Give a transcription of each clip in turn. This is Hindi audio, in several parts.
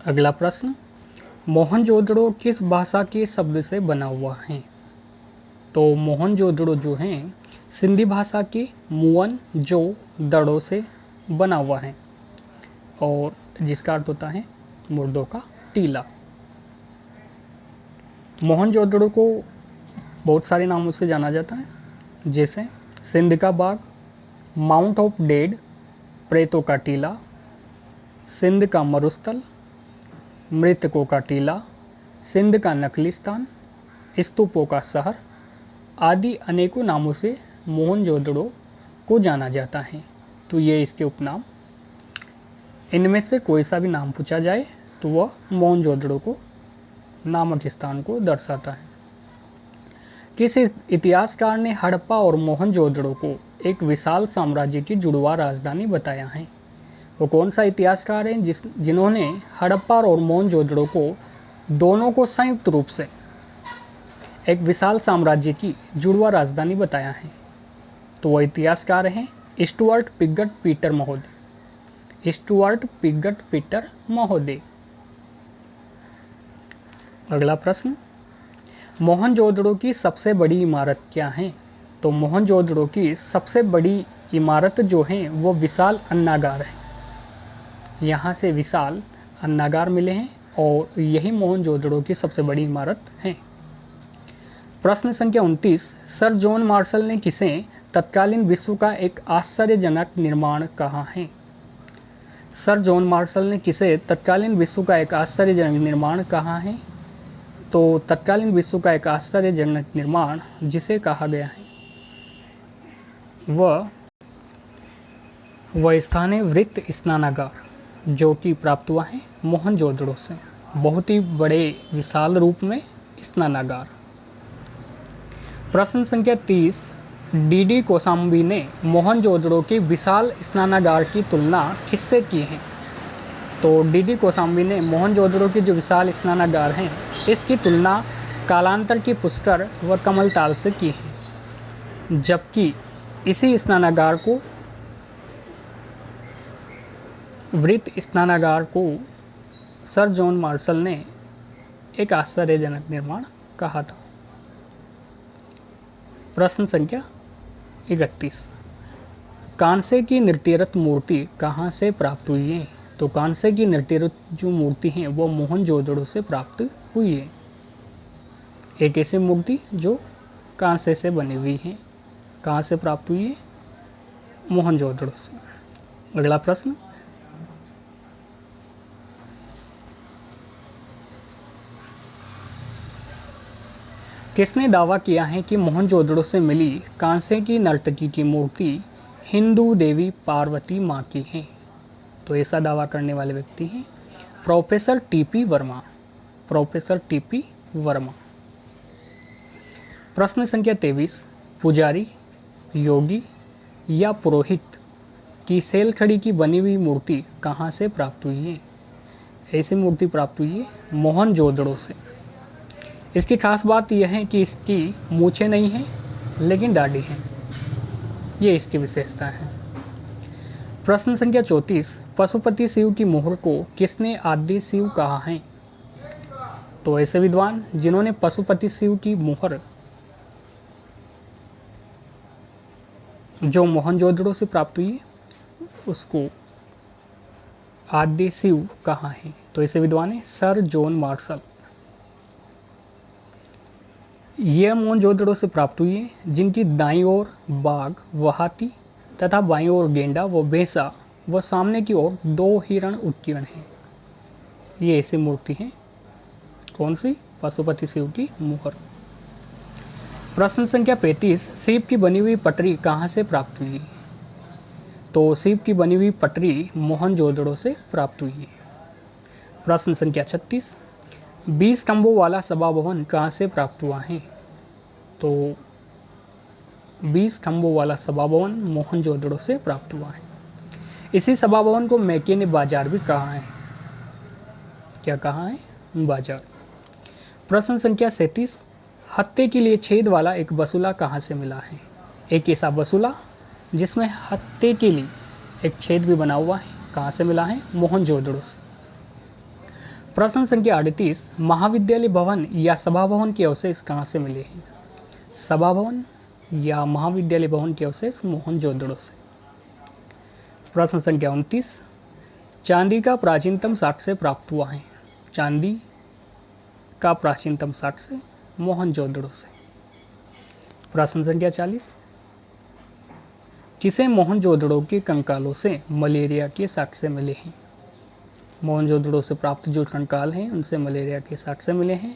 अगला प्रश्न, मोहनजोदड़ो किस भाषा के शब्द से बना हुआ है? तो मोहनजोदड़ो जो हैं सिंधी भाषा के मुअन जो दड़ों से बना हुआ है और जिसका अर्थ होता है मुर्दों का टीला। मोहनजोदड़ो को बहुत सारे नामों से जाना जाता है, जैसे सिंध का बाग, माउंट ऑफ डेड, प्रेतों का टीला, सिंध का मरुस्थल, मृतकों का टीला, सिंध का नकलिस्तान, स्तूपों का शहर आदि अनेकों नामों से मोहनजोदड़ो को जाना जाता है। तो ये इसके उपनाम, इनमें से कोई सा भी नाम पूछा जाए तो वह मोहनजोदड़ो को नामक स्थान को दर्शाता है। किस इतिहासकार ने हड़प्पा और मोहनजोदड़ो को एक विशाल साम्राज्य की जुड़वा राजधानी बताया है? वो कौन सा इतिहासकार है जिन्होंने हड़प्पा और मोहनजोदड़ो को दोनों को संयुक्त रूप से एक विशाल साम्राज्य की जुड़वा राजधानी बताया है? तो वह इतिहासकार हैं स्टुअर्ट पिगट पीटर महोदय। स्टुअर्ट पिगट पीटर महोदय। अगला प्रश्न, मोहनजोदड़ो की सबसे बड़ी इमारत क्या है? तो मोहनजोदड़ो की सबसे बड़ी इमारत जो है वो विशाल अन्नागार है। यहाँ से विशाल अन्नागार मिले हैं और यही मोहनजोदड़ो की सबसे बड़ी इमारत है। प्रश्न संख्या 29, सर जॉन मार्शल ने किसे तत्कालीन विश्व का एक आश्चर्यजनक निर्माण कहा है? सर जॉन मार्शल ने किसे तत्कालीन विश्व का एक आश्चर्यजनक निर्माण कहा है? तो तत्कालीन विश्व का एक आश्चर्यजनक निर्माण जिसे कहा गया है वह स्थान है वृत्त स्नानागार, जो कि प्राप्त हुआ है मोहनजोदड़ो से। बहुत ही बड़े विशाल रूप में स्नानागार। प्रश्न संख्या 30, डी कोशाम्बी ने मोहनजोदड़ो के विशाल स्नानागार की तुलना किससे की है? तो डी कोशाम्बी ने मोहनजोदड़ो के जो विशाल स्नानागार हैं इसकी तुलना कालांतर की पुष्कर व कमलताल से की है, जबकि इसी स्नानागार को वृत्त स्नानागार को सर जॉन मार्शल ने एक आश्चर्यजनक निर्माण कहा था। प्रश्न संख्या 31, कांसे की नृत्यरत मूर्ति कहाँ से प्राप्त हुई है? तो कांसे की नृत्यरत जो मूर्ति है वो मोहनजोदड़ो से प्राप्त हुई है। एक ऐसी मूर्ति जो कांसे से बनी हुई है, कहाँ से प्राप्त हुई है? मोहनजोदड़ो से। अगला प्रश्न, किसने दावा किया है कि मोहनजोदड़ो से मिली कांसे की नर्तकी की मूर्ति हिंदू देवी पार्वती माँ की है? तो ऐसा दावा करने वाले व्यक्ति हैं professor TP Verma. Professor TP Verma. प्रश्न संख्या 23, पुजारी, योगी या पुरोहित की सेलखड़ी की बनी हुई मूर्ति कहाँ से प्राप्त हुई है? ऐसी मूर्ति प्राप्त हुई है मोहनजोदड़ो से। इसकी खास बात यह है कि इसकी मूछें नहीं हैं लेकिन दाढ़ी है, ये इसकी विशेषता है। प्रश्न संख्या 34, पशुपति शिव की मोहर को किसने आदि शिव कहा है? तो ऐसे विद्वान जिन्होंने पशुपति शिव की मोहर जो मोहनजोदड़ो से प्राप्त हुई है उसको आदि शिव कहा है। तो ऐसे विद्वान है सर जॉन मार्शल। यह मोहनजोदड़ो से प्राप्त हुई है जिनकी दाईं ओर बाघ व हाथी तथा बाईं ओर गेंडा व भैंसा व सामने की ओर 2 हिरण उत्कीर्ण हैं। ये ऐसी मूर्ति है। कौन सी? पशुपति शिव की मोहर। प्रश्न संख्या 35, शिव की बनी हुई पटरी कहाँ से प्राप्त हुई? तो शिव की बनी हुई पटरी मोहनजोदड़ो से प्राप्त हुई है। प्रश्न संख्या 36, 20 खंभों वाला सभा भवन कहाँ से प्राप्त हुआ है? तो 20 खंभों वाला सभा भवन मोहनजोदड़ो से प्राप्त हुआ है। इसी सभा भवन को मैके ने बाजार भी कहा है। क्या कहा है? बाजार। प्रश्न संख्या 37, हत्थे के लिए छेद वाला एक बसूला कहाँ से मिला है? एक ऐसा बसूला जिसमें हत्थे के लिए एक छेद भी बना हुआ है, कहाँ से मिला है? मोहनजोदड़ो से। प्रश्न संख्या 38, महाविद्यालय भवन या सभा भवन के अवशेष कहाँ से मिले हैं? सभा भवन या महाविद्यालय भवन के अवशेष मोहनजोदड़ो से। प्रश्न संख्या 29, चांदी का प्राचीनतम साक्ष्य प्राप्त हुआ है? चांदी का प्राचीनतम साक्ष्य मोहनजोदड़ो से। प्रश्न संख्या 40, किसे मोहनजोदड़ो के कंकालों से मलेरिया के साक्ष्य मिले हैं? मोहनजोदड़ो से प्राप्त जो कंकाल हैं उनसे मलेरिया के साक्ष्य मिले हैं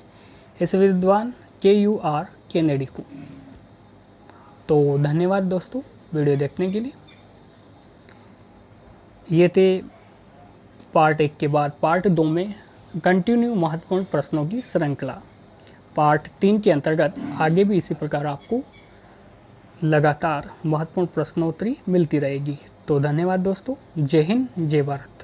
इस विद्वान KUR केनेडी को। तो धन्यवाद दोस्तों वीडियो देखने के लिए। ये थे पार्ट 1 के बाद पार्ट 2 में कंटिन्यू महत्वपूर्ण प्रश्नों की श्रृंखला। पार्ट 3 के अंतर्गत आगे भी इसी प्रकार आपको लगातार महत्वपूर्ण प्रश्नोत्तरी मिलती रहेगी। तो धन्यवाद दोस्तों, जय हिंद जय भारत।